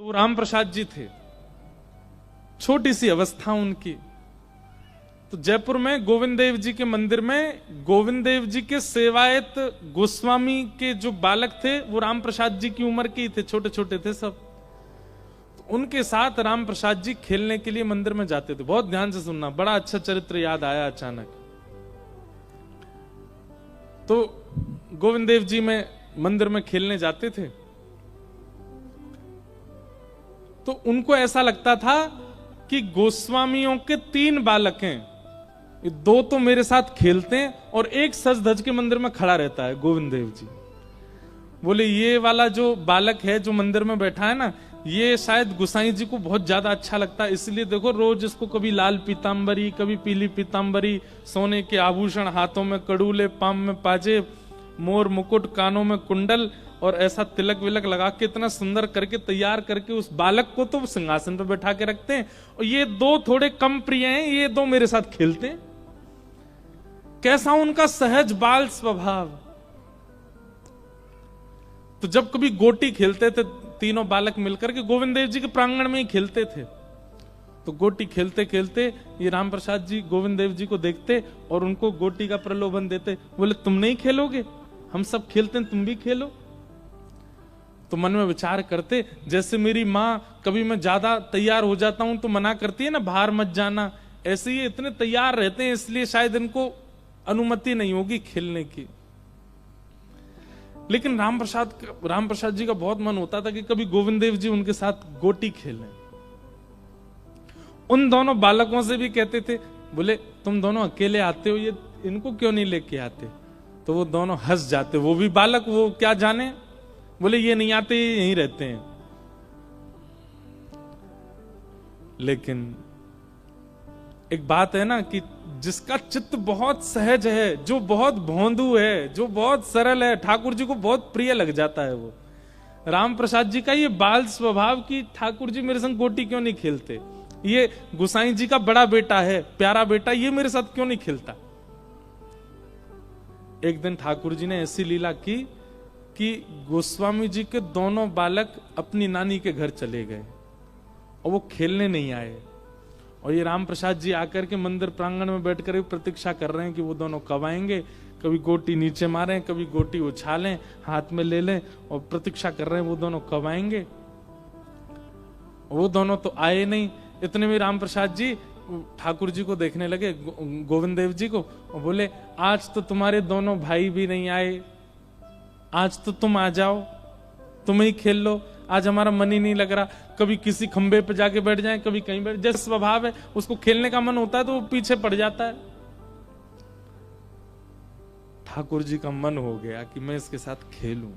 तो वो राम प्रसाद जी थे, छोटी सी अवस्था उनकी। तो जयपुर में गोविंद देव जी के मंदिर में गोविंद देव जी के सेवायत गोस्वामी के जो बालक थे वो राम प्रसाद जी की उम्र के ही थे, छोटे छोटे थे सब। तो उनके साथ राम प्रसाद जी खेलने के लिए मंदिर में जाते थे। बहुत ध्यान से सुनना, बड़ा अच्छा चरित्र याद आया अचानक। तो गोविंद देव जी में मंदिर में खेलने जाते थे तो उनको ऐसा लगता था कि गोस्वामियों के 3 बालक हैं, 2 तो मेरे साथ खेलते हैं और एक सज धज के मंदिर में खड़ा रहता है गोविंद देव जी। बोले ये वाला जो बालक है जो मंदिर में बैठा है ना, ये शायद गुसाई जी को बहुत ज्यादा अच्छा लगता है, इसलिए देखो रोज इसको कभी लाल पीतांबरी, कभी पीली पीतांबरी, सोने के आभूषण, हाथों में कड़ूले, पाम में पाजे, मोर मुकुट, कानों में कुंडल और ऐसा तिलक विलक लगा के इतना सुंदर करके तैयार करके उस बालक को तो सिंहासन पर बैठा के रखते हैं। और ये 2 थोड़े कम प्रिय हैं, ये 2 मेरे साथ खेलते हैं। कैसा उनका सहज बाल स्वभाव। तो जब कभी गोटी खेलते थे तीनों बालक मिलकर के, गोविंद देव जी के प्रांगण में ही खेलते थे, तो गोटी खेलते खेलते ये राम प्रसाद जी गोविंद देव जी को देखते और उनको गोटी का प्रलोभन देते। बोले तुम नहीं खेलोगे, हम सब खेलते हैं, तुम भी खेलो। तो मन में विचार करते, जैसे मेरी माँ कभी मैं ज्यादा तैयार हो जाता हूं तो मना करती है ना, बाहर मत जाना, ऐसे ये इतने तैयार रहते हैं इसलिए शायद इनको अनुमति नहीं होगी खेलने की। लेकिन राम प्रसाद जी का बहुत मन होता था कि कभी गोविंद देव जी उनके साथ गोटी खेलें। उन दोनों बालकों से भी कहते थे, बोले तुम दोनों अकेले आते हो, ये इनको क्यों नहीं लेके आते? तो वो दोनों हंस जाते, वो भी बालक, वो क्या जाने, बोले ये नहीं आते, ये यहीं रहते हैं। लेकिन एक बात है ना कि जिसका चित्त बहुत सहज है, जो बहुत भोंदू है, जो बहुत सरल है, ठाकुर जी को बहुत प्रिय लग जाता है। वो राम प्रसाद जी का ये बाल स्वभाव कि ठाकुर जी मेरे संग गोटी क्यों नहीं खेलते, ये गुसाई जी का बड़ा बेटा है, प्यारा बेटा, ये मेरे साथ क्यों नहीं खेलता। एक दिन ठाकुर जी ने ऐसी लीला की कि गोस्वामी जी के दोनों बालक अपनी नानी के घर चले गए और वो खेलने नहीं आए। और ये राम प्रसाद जी आकर के मंदिर प्रांगण में बैठकर प्रतीक्षा कर रहे हैं कि वो दोनों कब आएंगे, कभी गोटी नीचे मारें, कभी गोटी उछालें, हाथ में ले लें, और प्रतीक्षा कर रहे हैं वो दोनों कब आएंगे। वो दोनों तो आए नहीं। इतने में राम प्रसाद जी ठाकुर जी को देखने लगे, गोविंद देव जी को, और बोले आज तो तुम्हारे दोनों भाई भी नहीं आए, आज तो तुम आ जाओ, तुम ही खेल लो, आज हमारा मन ही नहीं लग रहा। कभी किसी खंबे पे जाके बैठ जाए, कभी कहीं बैठ, जैसे स्वभाव है उसको खेलने का मन होता है तो वो पीछे पड़ जाता है। ठाकुर जी का मन हो गया कि मैं इसके साथ खेलूं।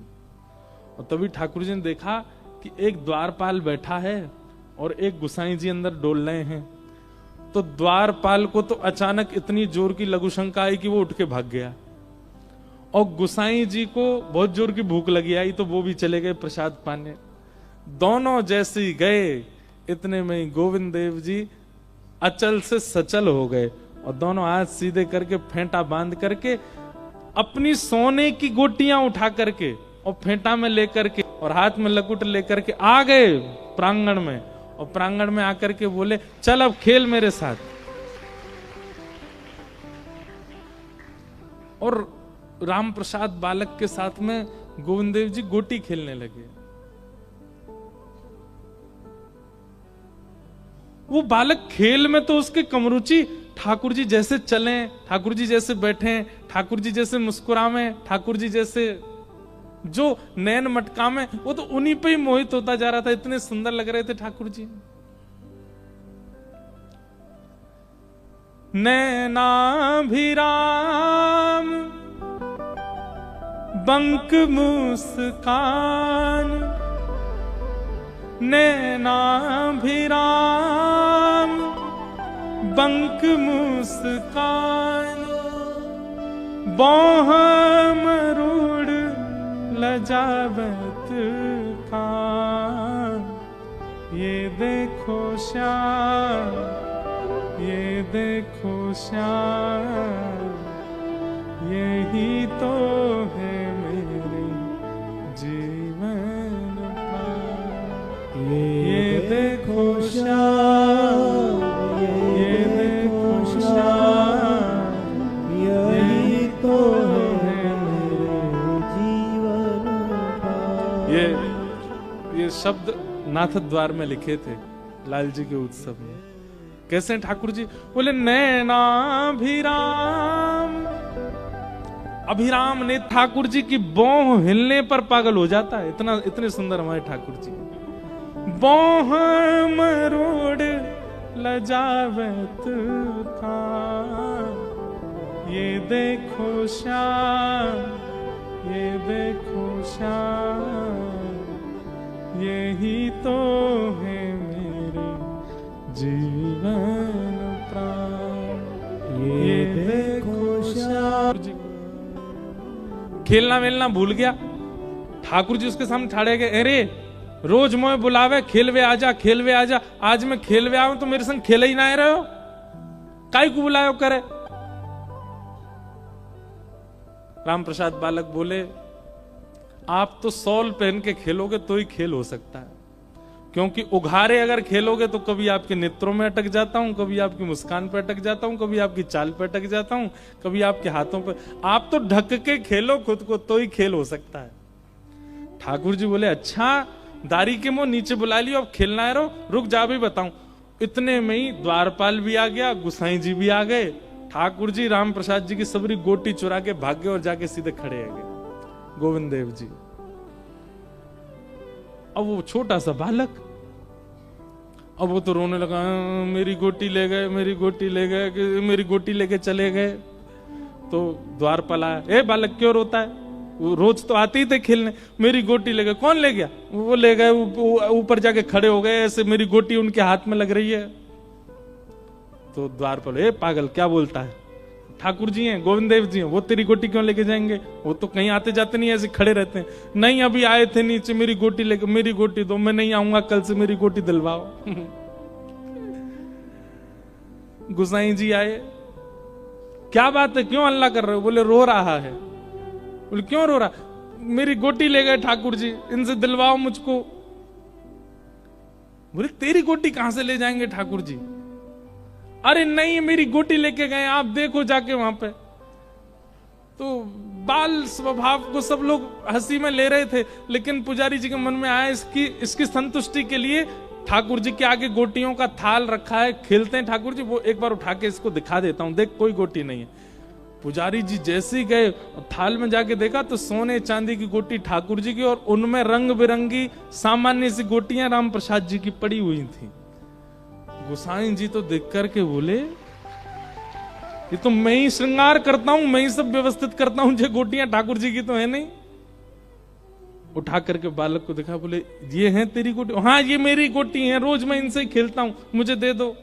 और तभी ठाकुर जी ने देखा कि एक द्वारपाल बैठा है और एक गुसाई जी अंदर डोल रहे हैं। तो द्वारपाल को तो अचानक इतनी जोर की लघु शंका आई कि वो उठ के भाग गया, और गुसाई जी को बहुत जोर की भूख लगी आई तो वो भी चले गए प्रसाद पाने। दोनों जैसे ही गए, इतने में ही गोविंद देव जी अचल से सचल हो गए और दोनों हाथ सीधे करके फेंटा बांध करके अपनी सोने की गोटियां उठा करके और फेंटा में लेकर के और हाथ में लकुट लेकर के आ गए प्रांगण में। और प्रांगण में आकर के बोले चल अब खेल मेरे साथ। और राम प्रसाद बालक के साथ में गोविंद देव जी गोटी खेलने लगे। वो बालक खेल में तो उसके कमरुचि, ठाकुर जी जैसे चलें, ठाकुर जी जैसे बैठें, ठाकुर जी जैसे मुस्कुरावें, ठाकुर जी जैसे जो नैन मटका में, वो तो उन्हीं पे ही मोहित होता जा रहा था। इतने सुंदर लग रहे थे ठाकुर जी। नैनाभिराम बंक मुस्कान, नैनाभिराम बंक मुस्कान, बाह मरूड़ लजावत कान, ये देखो श्याम, ये देखो श्याम, यही तो है मेरे जीवन पान। ये देखो श्याम, ये देखो श्याम, यही तो है मेरे जीवन का। ये शब्द नाथ द्वार में लिखे थे लाल जी के उत्सव में। कैसे ठाकुर जी बोले, नैनाभिराम, अभिराम ने ठाकुर जी की बोह हिलने पर पागल हो जाता है। इतने सुंदर हमारे ठाकुर जी। बोह मरोड़ लजावत था, ये देखो श्याम, ये देखो श्याम, यही तो है मेरे जीवन प्राण। ये देखो श्याम जी खेलना वेलना भूल गया। ठाकुर जी उसके सामने ठाड़े गए, अरे रोज मोए बुलावे खेलवे आजा, खेलवे आजा, आज मैं खेलवे आऊं तो मेरे संग खेले ही ना आ रहे हो, काई को बुलायो करे। राम प्रसाद बालक बोले, आप तो सॉल पहन के खेलोगे तो ही खेल हो सकता है, क्योंकि उघारे अगर खेलोगे तो कभी आपके नेत्रों में अटक जाता हूं, कभी आपकी मुस्कान पे अटक जाता हूं, कभी आपकी चाल पे अटक जाता हूं, कभी आपके हाथों पे। आप तो ढक के खेलो खुद को तो ही खेल हो सकता है। ठाकुर जी बोले, अच्छा दारी के मुंह नीचे बुला लियो, अब खेलना है, रुक जा भी बताऊं। इतने में ही द्वारपाल भी आ गया, गुसाई जी भी आ गए। ठाकुर जी राम प्रसाद जी की सबरी गोटी चुरा के भाग गए और जाके सीधे खड़े आ गए गोविंद देव जी। अब वो छोटा सा बालक, अब वो तो रोने लगा, मेरी गोटी ले गए, मेरी गोटी ले गए, मेरी गोटी लेके चले गए। तो द्वारपाल आया, ए बालक क्यों रोता है, वो रोज तो आते ही थे खेलने, मेरी गोटी ले गए। कौन ले गया? वो ले गए, ऊपर जाके खड़े हो गए, ऐसे मेरी गोटी उनके हाथ में लग रही है। तो द्वारपाल, ए पागल क्या बोलता है, ठाकुर जी हैं, गोविंद देव जी हैं, वो तेरी गोटी क्यों लेके जाएंगे, वो तो कहीं आते जाते नहीं, ऐसे खड़े रहते हैं। नहीं अभी आए थे नीचे, मेरी गोटी लेके, मेरी गोटी दो, मैं नहीं आऊंगा कल से, मेरी गोटी दिलवाओ। गुसाई जी आए, क्या बात है, क्यों हल्ला कर रहे हो? बोले रो रहा है। बोले क्यों रो रहा? मेरी गोटी ले गए ठाकुर जी, इनसे दिलवाओ मुझको। बोले तेरी गोटी कहां से ले जाएंगे ठाकुर जी? अरे नहीं मेरी गोटी लेके गए, आप देखो जाके वहां पे। तो बाल स्वभाव को सब लोग हंसी में ले रहे थे, लेकिन पुजारी जी के मन में आया इसकी संतुष्टि के लिए ठाकुर जी के आगे गोटियों का थाल रखा है, खेलते हैं ठाकुर जी, वो एक बार उठा के इसको दिखा देता हूं, देख कोई गोटी नहीं है। पुजारी जी जैसे ही गए थाल में जाके देखा तो सोने चांदी की गोटी ठाकुर जी की, और उनमें रंग बिरंगी सामान्य सी गोटियां राम प्रसाद जी की पड़ी हुई थी। गोसाई जी तो देख करके बोले, ये तो मैं ही श्रृंगार करता हूं, मैं ही सब व्यवस्थित करता हूं, ये गोटियां ठाकुर जी की तो है नहीं। उठा करके बालक को दिखा, बोले ये हैं तेरी गोटी? हाँ ये मेरी गोटी है, रोज मैं इनसे ही खेलता हूं, मुझे दे दो।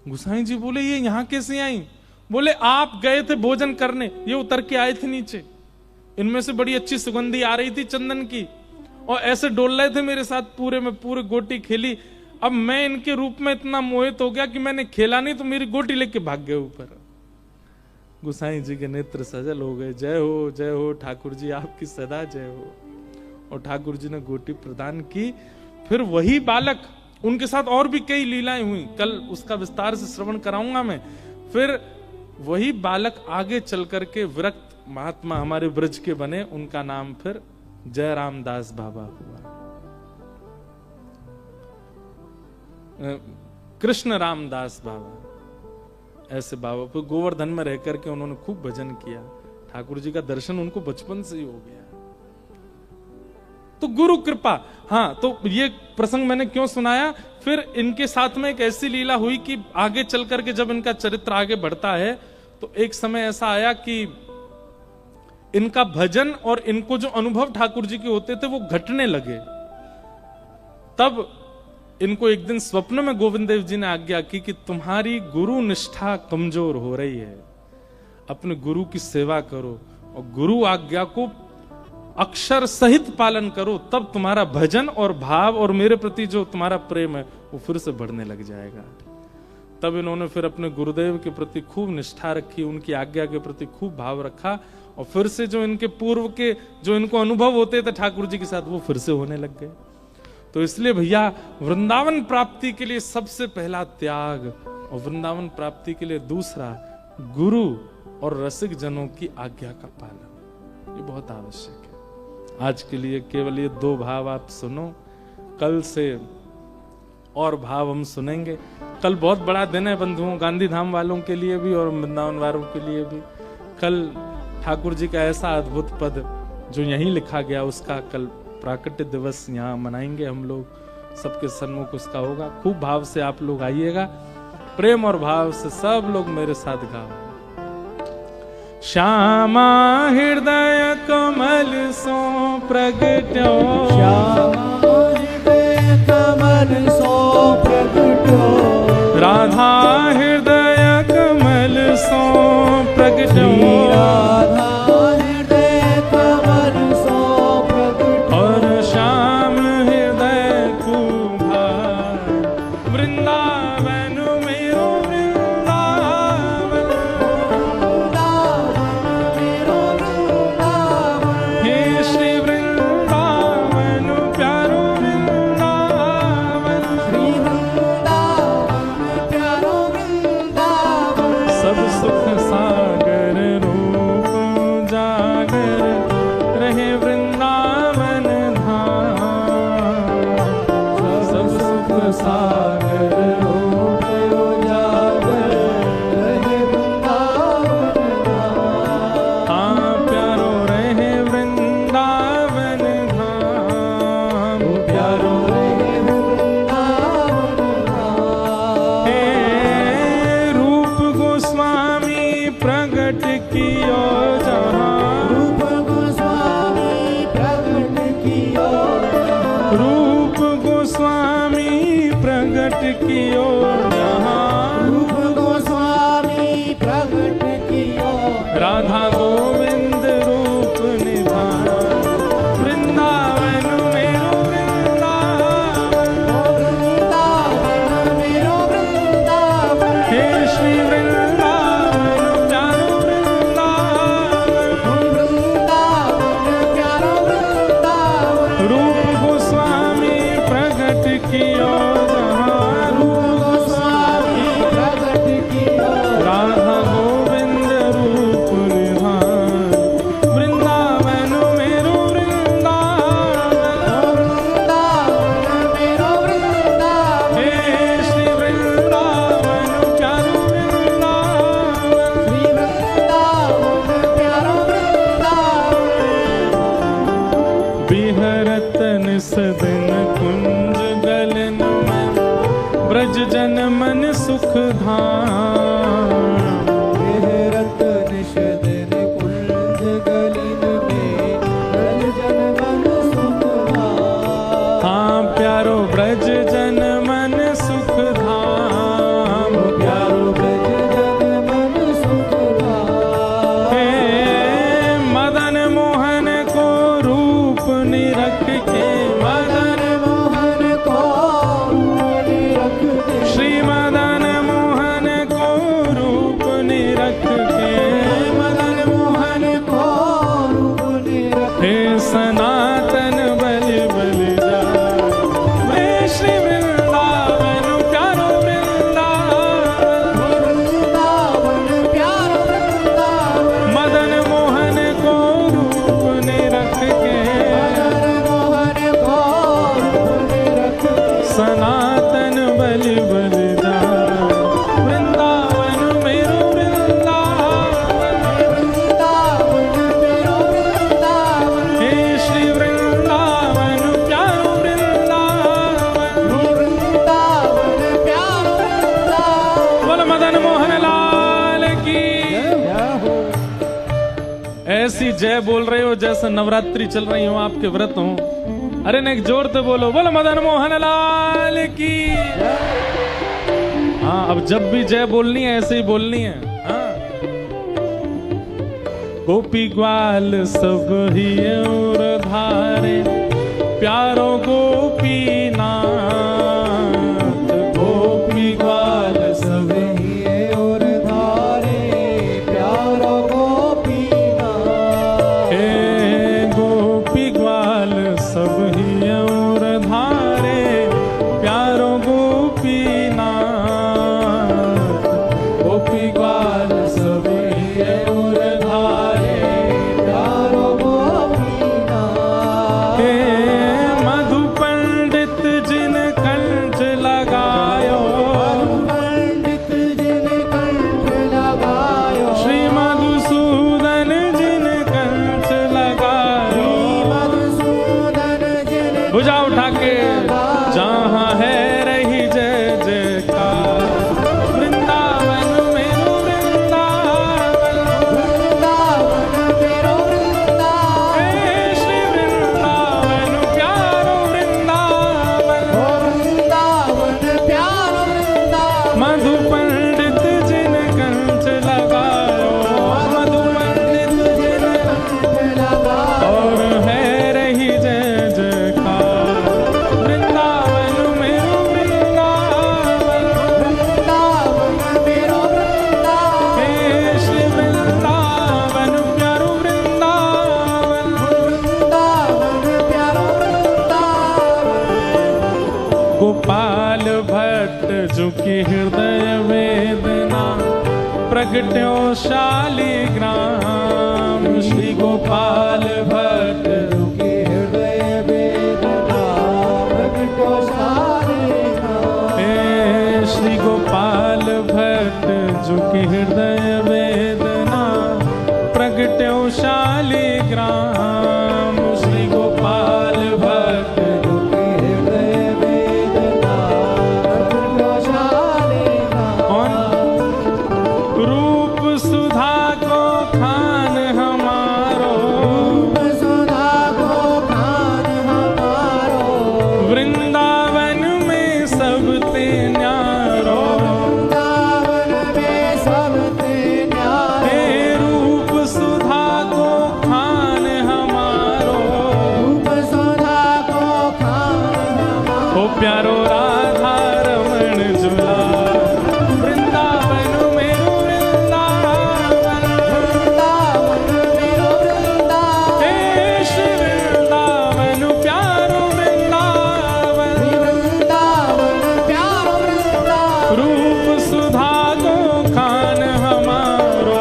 गोसाई जी बोले ये यहां कैसे आई? बोले आप गए थे भोजन करने, ये उतर के आए थे नीचे, इनमें से बड़ी अच्छी सुगंधी आ रही थी चंदन की, और ऐसे डोल रहे थे मेरे साथ, पूरे में पूरे गोटी खेली। अब मैं इनके रूप में इतना मोहित हो गया कि मैंने खेला नहीं, तो मेरी गोटी लेके भाग गए ऊपर। गोसाई जी के नेत्र सजल हो गए, जय हो ठाकुर जी, आपकी सदा जय हो। और ठाकुर जी ने गोटी प्रदान की। फिर वही बालक, उनके साथ और भी कई लीलाएं हुई, कल उसका विस्तार से श्रवण कराऊंगा मैं। फिर वही बालक आगे चल करके विरक्त महात्मा हमारे ब्रज के बने, उनका नाम फिर जय रामदास बाबा हुआ, कृष्ण रामदास बाबा। ऐसे बाबा फिर गोवर्धन में रह करके उन्होंने खूब भजन किया, ठाकुर जी का दर्शन उनको बचपन से ही हो गया। तो गुरु कृपा। हाँ, तो ये प्रसंग मैंने क्यों सुनाया? फिर इनके साथ में एक ऐसी लीला हुई कि आगे चल करके जब इनका चरित्र आगे बढ़ता है, तो एक समय ऐसा आया कि इनका भजन और इनको जो अनुभव ठाकुर जी के होते थे वो घटने लगे। तब इनको एक दिन स्वप्न में गोविंद देव जी ने आज्ञा की कि तुम्हारी गुरु निष्ठा कमजोर हो रही है, अपने गुरु की सेवा करो और गुरु आज्ञा को अक्षर सहित पालन करो, तब तुम्हारा भजन और भाव और मेरे प्रति जो तुम्हारा प्रेम है वो फिर से बढ़ने लग जाएगा। तब इन्होंने फिर अपने गुरुदेव के प्रति खूब निष्ठा रखी, उनकी आज्ञा के प्रति खूब भाव रखा, और फिर से जो इनके पूर्व के जो इनको अनुभव होते थे ठाकुर जी के साथ, वो फिर से होने लग गए। तो इसलिए भैया वृंदावन प्राप्ति के लिए सबसे पहला त्याग, और वृंदावन प्राप्ति के लिए दूसरा गुरु और रसिक जनों की आज्ञा का पालन, ये बहुत आवश्यक है। आज के लिए केवल ये 2 भाव आप सुनो, कल से और भाव हम सुनेंगे। कल बहुत बड़ा दिन है बंधुओं, गांधी धाम वालों के लिए भी और वृंदावन वालों के लिए भी। कल ठाकुर जी का ऐसा अद्भुत पद जो यहीं लिखा गया, उसका कल प्राकट्य दिवस यहाँ मनाएंगे हम लोग, सबके सन्मुख उसका होगा। खूब भाव से आप लोग आइएगा, प्रेम और भाव से सब लोग मेरे साथ गाओ। श्यामा हृदय कमल सो प्रगट्यो, श्यामा हृदय कमल सो प्रगट्यो, राधा हृदय कमल सो प्रगट्यो, राधा हृदय कमल सो प्रगट्यो, और श्याम हृदय कुभार, वृंदावन मेरो वृंदावन, मेरो वृंदावन, हे श्री वृंदावन प्यारो वृंदावन, श्री वृंदावन प्यारो वृंदावन, सब सुख सागर रूप जागर रहे वृंदावन धाम, सब सुख सागर रूप जागर रहे वृंदावन धाम, हाँ प्यारो रहे वृंदावन धाम, प्यारो रहे वृंदावन धाम, हे रूप गोस्वामी प्रगट कियो जहाँ, रूप गोस्वामी प्रगट कियो, रूप गोस्वामी प्रगट कियो जहाँ, रूप गोस्वामी प्रगट कियो, राधा गोविंद रूप निधान, वृंदावन मेरो वृंदावन, वृंदावन मेरो वृंदावन, हे श्री वृंदावन प्यारो वृंदावन, वृंदावन प्यारो वृंदावन, रूप गोस्वामी प्रगट कियो जहाँ, रूप गोस्वामी प्रगट कियो, राधा गोविंद रूप निधान, वृंदावन मेरो वृंदावन, वृंदावन मेरो वृंदावन, हे श्री वृंदावन प्यारो वृंदावन, श्री वृंदावन प्यारो वृंदावन, बिहरत निस दिन कुंज गलन में, ब्रज जन मन सुख धाम, बेहरत निश दिन कुंज गलिन में, ब्रज जन मन सुख धाम, हाँ प्यारो ब्रज जन मन सुख धाम, प्यारो ब्रज जन मन सुख धाम, हे मदन मोहन को रूप निरख के, मदन मोहन को रूप रख दे, श्री मदन मोहन को रूप निरख के, मदन मोहन को रूप रख, हे सनातन बलि बलि जा, हे श्री वृंदावन प्यारो वृंदावन, वृंदावन प्यारो वृंदावन, मदन मोहन को रूप निरख के, मदन मोहन को रूप रख दे, सनातन बलि बलि जा, वृंदावन मेरो वृंदावन, वृंदावन मेरो वृंदावन, हे श्री वृंदावन प्यारो वृंदावन, वृंदावन प्यारो वृंदावन, बोल मदन मोहन लाल की। जय हो, ऐसी जय बोल रहे हो जैसे नवरात्रि चल रही हो, आपके व्रत हो। अरे नेक जोर से बोलो, बोल मदन मोहन लाल की। हाँ, अब जब भी जय बोलनी है ऐसे ही बोलनी है। हाँ। गोपी ग्वाल सब ही और धारे, प्यारो गोपी नाथ, गोपी ग्वाल सब ही और धारे, प्यारो गोपीनाथ, ही और धारे प्यारो गोपीनाथ। गोपी ग्वाल सब ही और धारे प्यारो गोपीनाथ। हे मधु पंडित जिन कंठ लगायो, पंडित जिन कंठ लगायो, श्री मधुसूदन जिन कंठ लगायो। मधुसूदन जिन भुजा उठा के जहाँ है रही जय जयकार। वृंदावन मेरो वृंदावन, वृंदावन मेरो वृंदावन। हे श्री वृंदावन प्यारो वृंदावन। ओ वृंदावन प्यारो वृंदावन। मधु पंडित जिन कंठ लगायो, मधु पंडित जिन कंठ लगायो, और है रही जय जयकार। वृंदावन मेरो वृंदावन, वृंदावन मेरो वृंदावन। हे श्री वृंदावन प्यारो वृंदावन। वृंदावन प्यारो वृंदावन। गोपाल भट्ट झुकी हृदय वेदना, प्रगट्यो शालिग्राम। श्री गोपाल भट्ट दुखी हृदय वेदना, प्रगटो शालिग्राम। हे श्री गोपाल भट्ट झुकी हृदय वेदना, प्रगट्यो शालिग्राम। श्री गोपाल भट्ट दुखी हृदय वेदना, प्रगटो शालिग्राम। रूप सुधा को खान हमारो, सुधा को खान हमारो। वृंदावन में सब ते न्यारो। वृंदावन में सब ते न्यारो। हे रूप सुधा को खान हमारो, रूप सुधा को खान हमारो। ओ प्यारो राधा रमण झूला। वृंदावन मेरो वृंदावन, वृंदावन मेरो वृंदावन। हे श्री वृंदावन प्यारो वृंदावन। वृंदावन प्यारो वृंदावन। रूप सुधा को खान हमारो,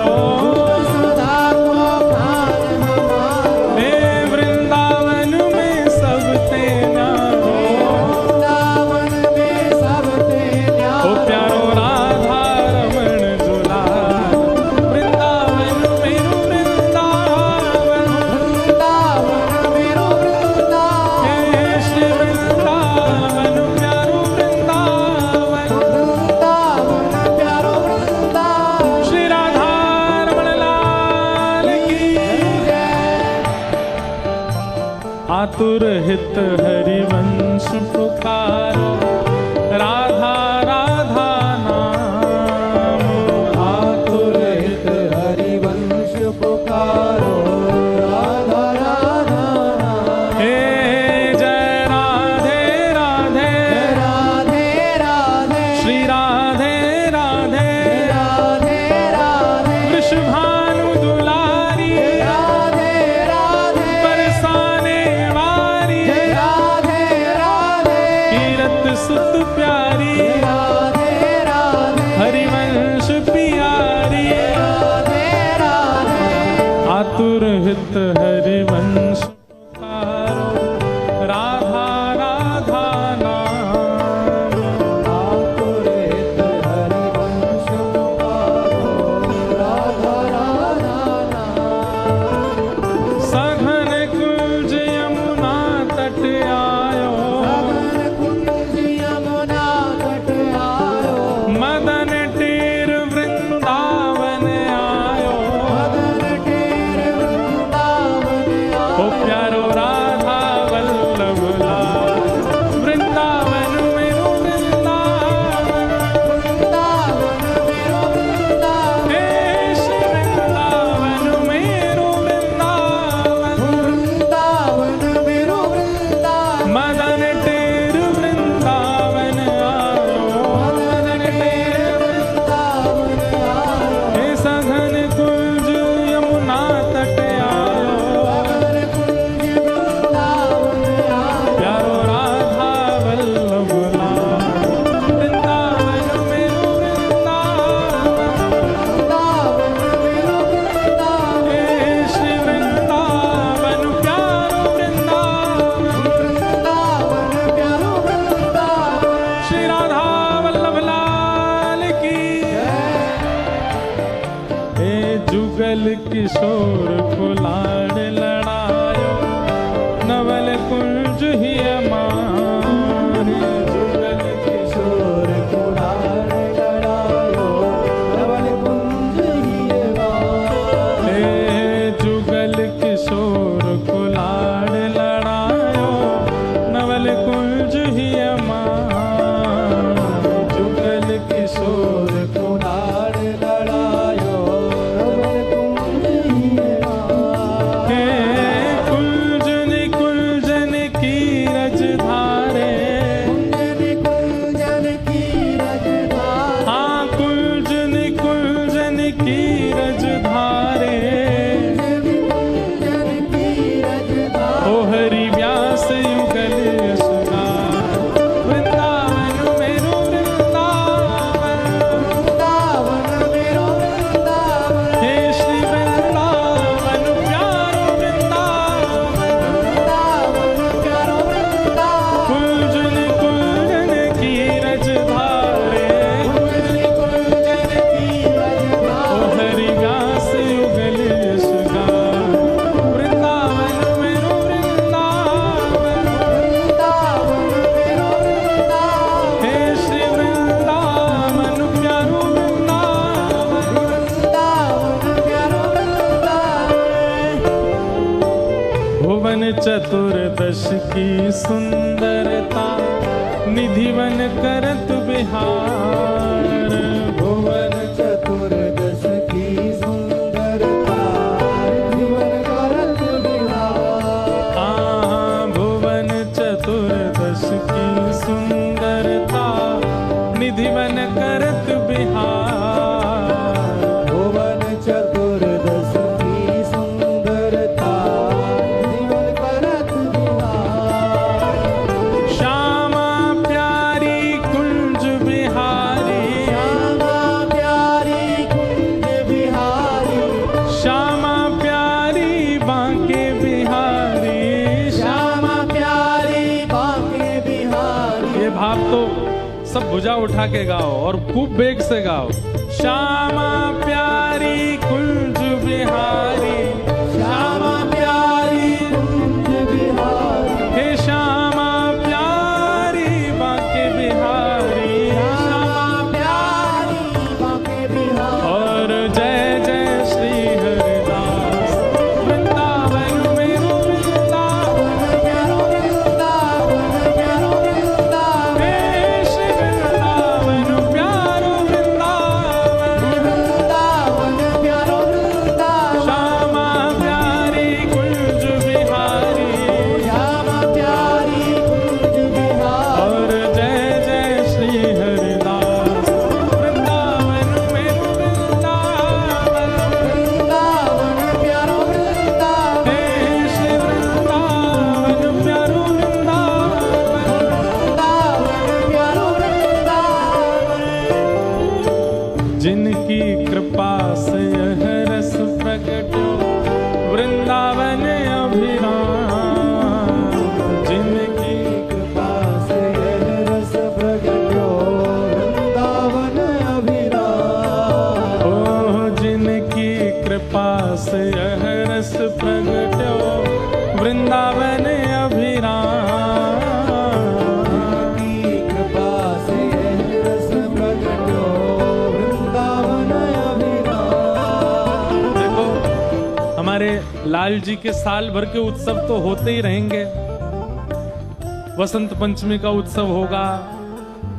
सुधा को खान हमारो। हे वृंदावन में सब ते न्यारो। वृंदावन में सब ते ओ न्यारो। प्यारो राधा रमण झूला। वृंदावन मेरो वृंदावन, वृंदावन मेरो वृंदावन। हे श्री वृंदावन प्यारो वृंदावन। वृंदावन प्यारो वृंदावन। श्री राधा रमण लाल की जय। आतुर हित हरिवंश पुकारो, राधा राधा नाम। आतुर हित हरिवंश पुकारो, राधा राधा नाम। हे जय राधे राधे, राधे राधे। श्री राधे राधे। राधे राधे। वृषभानु दुलारी, राधे राधे। बरसाने वारी, राधे राधे। कीरत सुत प्यारी, राधे राधे। हरिवंश पियारी। राधे राधे। आतुर हित हरिवंश पुकारो, राधा राधा नाम। आतुर हित हरिवंश पुकारो, राधा राधा नाम। सघन कुंज यमुना तट आयो, सघन कुंज यमुना जुगल किशोर को लाड लड़ायो, नवल कुंज ही मारे। जुगल किशोर को लाड लड़ायो, नवल कुंज ही मारे। जुगल किशोर को लाड लड़ायो, नवल कुंज ही मारे। जुगल किशोर को लाड लड़ायो, नवल कुंज ही मारे। कुंजन कुंजन की रजधारे, कुंजन की रजधारे। हाँ कुंजन कुंजन की रजधारे। कुंजन की रजधारे। ओ हरि व्यास युगल सुना, वृंदावन मेरो वृंदावन। वृंदावन मेरो वृंदावन। हे श्री वृंदावन प्यारो वृंदावन। वृंदावन प्यारो वृंदावन। कुंजन कुंजन की रजधारे, कुंजन की रजधारे। ओ हरि व्यास युगल सुना, वृंदावन मेरो वृंदावन। वृंदावन मेरो वृंदावन। हे श्री वृंदावन प्यारो वृंदावन। वृंदावन प्यारो वृंदावन। भुवन चतुर्दश की सुंदरता, निधिवन करत बिहार। भुवन चतुर्दश की सुंदरता, जीवन करत बिहार। हाँ भुवन चतुर्दश की सुंदरता, निधिवन करत बिहार। भुवन चतुर्दश की सुंदरता, जीवन करत बिहार। श्यामा प्यारी कुंज बिहारी, श्यामा प्यारी कुंज बिहारी। श्यामा प्यारी बांके बिहारी। श्यामा प्यारी बांके बिहारी। ये भाव तो सब भुजा उठा के गाओ और खूब बेग से गाओ। श्यामा प्यारी कुंज बिहारी, श्यामा प्यारी कुंज बिहारी। हे श्यामा प्यारी बांके बिहारी। श्यामा प्यारी बांके बिहारी। और जय जय श्री हरिदास, वृंदावन मेरो वृंदावन। प्यारो वृंदावन, प्यारो वृंदावन। हे श्री वृंदावन प्यारो वृंदावन। वृंदावन प्यारो वृंदावन। श्यामा प्यारी कुंज बिहारी। श्यामा प्यारी कुंज बिहारी। और जय जय श्री हरिदास, वृंदावन मेरो वृंदावन। वृंदावन प्यारो वृंदावन। हे श्री वृंदावन प्यारो वृंदावन। वृंदावन प्यारो वृंदावन। जिनकी कृपा से यह रस प्रगटो, वृंदावन अभिराम। जिनकी कृपा से यह रस प्रगटो, वृंदावन अभिराम। ओ जिनकी कृपा से यह रस प्रगटो, वृंदावन अभिराम। की कृपा से यह रस प्रगटो, वृंदावन अभिराम। देखो हमारे लाल जी के साल भर के उत्सव तो होते ही रहेंगे। वसंत पंचमी का उत्सव होगा,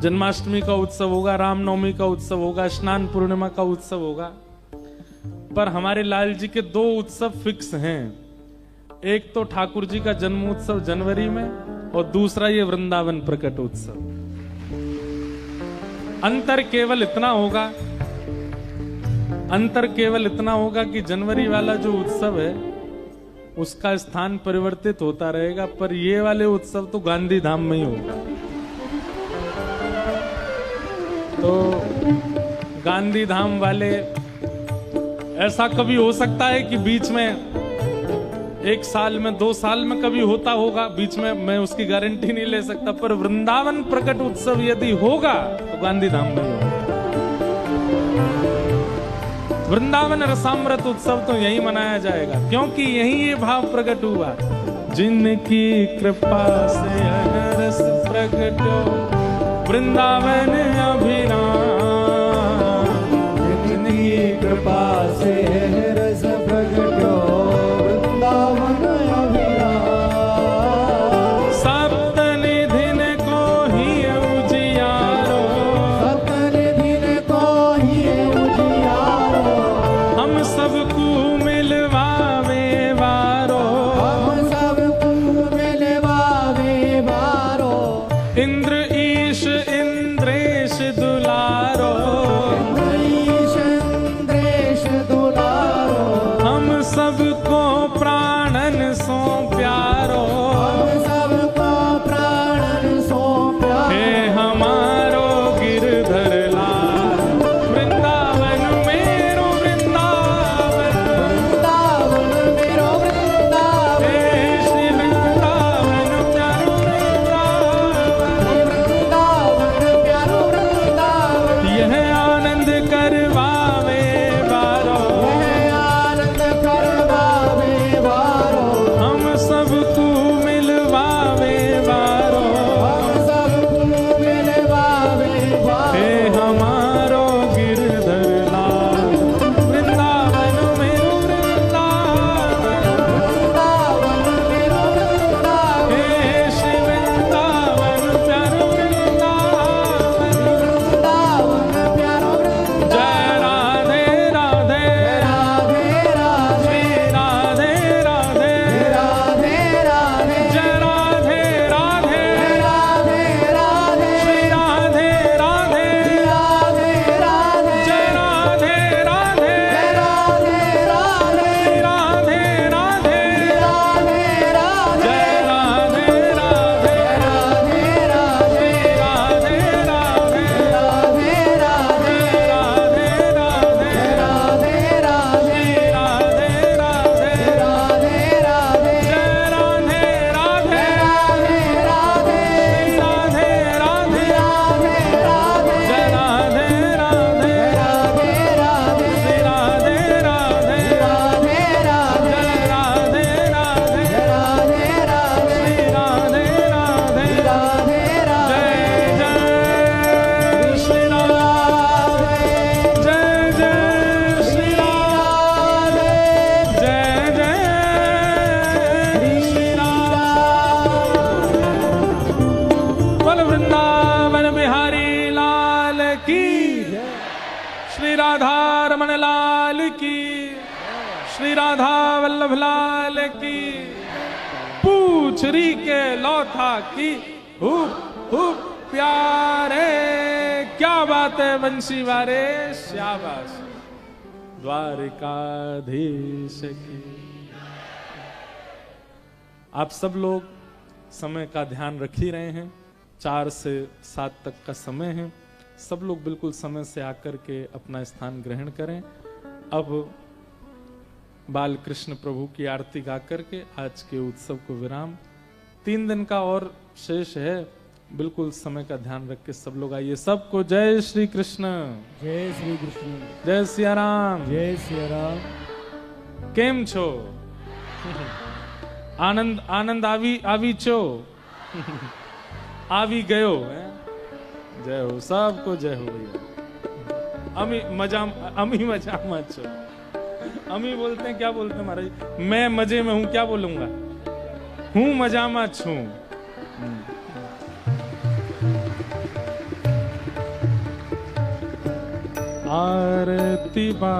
जन्माष्टमी का उत्सव होगा, रामनवमी का उत्सव होगा, स्नान पूर्णिमा का उत्सव होगा। पर हमारे लाल जी के दो उत्सव फिक्स हैं। एक तो ठाकुर जी का जन्म उत्सव जनवरी में, और दूसरा ये वृंदावन प्रकट उत्सव। अंतर केवल इतना होगा, अंतर केवल इतना होगा कि जनवरी वाला जो उत्सव है उसका स्थान परिवर्तित होता रहेगा, पर ये वाले उत्सव तो गांधी धाम में ही होगा। तो गांधी धाम वाले, ऐसा कभी हो सकता है कि बीच में एक साल में 2 साल में कभी होता होगा, बीच में मैं उसकी गारंटी नहीं ले सकता, पर वृंदावन प्रकट उत्सव यदि होगा तो गांधी धाम में ही होगा। वृंदावन रसामृत उत्सव तो यही मनाया जाएगा, क्योंकि यही ये भाव प्रकट हुआ। जिनकी कृपा से रस प्रकटो वृंदावन अभिराम, जिनकी कृपा से रस प्रकटो वृंदावन अभिराम। सप्तनिधिन को ही उजियारो, सप्तनिधिन को ही उजियारो, हम सबको मिलवावे वारो, हम सबको मिलवावे वारो। इंद्र ईश इंद्रेश दुलारो, इंद्रेश इंद्रेश दुलारो, हम सबको प्राणन सो प्यारो। हम सबको प्राणन सो प्यारो। हे हमारो गिरधर लाल, वृंदावन मेरो वृंदावन, वृंदावन मेरो वृंदावन, हे श्री वृंदावन प्यारो वृंदावन, वृंदावन प्यारो वृंदावन। यह आनंद करवावे वारो, यह आनंद करवावे वारो, हम सबको मिलवावे वारो। हम सबको मिलवावे वारो। हे हमारो गिरधर लाल, वृंदावन मेरो वृंदावन, वृंदावन मेरो वृंदावन, हे श्री वृंदावन प्यारो वृंदावन। वृंदावन प्यारो वृंदावन। जय राधे राधे, राधे राधे, श्री राधे राधे, राधे राधे, जय राधे राधे, राधे राधे, श्री राधे राधे, राधे राधे, जय राधे राधे, राधे राधे, श्री राधे राधे, राधे राधे, जय राधे राधे, राधे राधे, राधे राधे, राधे राधे, राधे राधे, राधे राधे, राधे राधे, राधे राधे, जय राधे राधे, राधे राधे, राधे राधे, राधे राधे, जय राधे राधे, राधे राधे, राधे राधे, राधे राधे, जय राधे राधे, राधे राधे, राधे राधे, राधे राधे, जय जय श्री राधे, जय जय श्री राधे, जय जय श्री राधे। बोल वृंदावन बिहारी लाल की, श्री राधा रमन लाल की, श्री राधा वल्लभ लाल की, पूछरी के लौथा की, हुप हुप प्यारे, क्या बात है बंशी वारे, शाबाश। द्वारिकाधीश की। आप सब लोग समय का ध्यान रख ही रहे हैं, 4 से 7 तक का समय है। सब लोग बिल्कुल समय से आकर के अपना स्थान ग्रहण करें। अब बाल कृष्ण प्रभु की आरती गा करके आज के उत्सव को विराम। 3 दिन का और शेष है, बिल्कुल समय का ध्यान रख के सब लोग आइए। सबको जय श्री कृष्ण, जय श्री कृष्ण, जय सिया राम। जय सिया राम। केम छो? आनंद आनंद आवी छो? आवी गयो है? जय हो, सबको जय हो भैया। अमी मजा मत छो। अमी बोलते हैं, क्या बोलते हैं महाराज? मैं मजे में हूं, क्या बोलूंगा? हूं मजा मत छू। आरती बा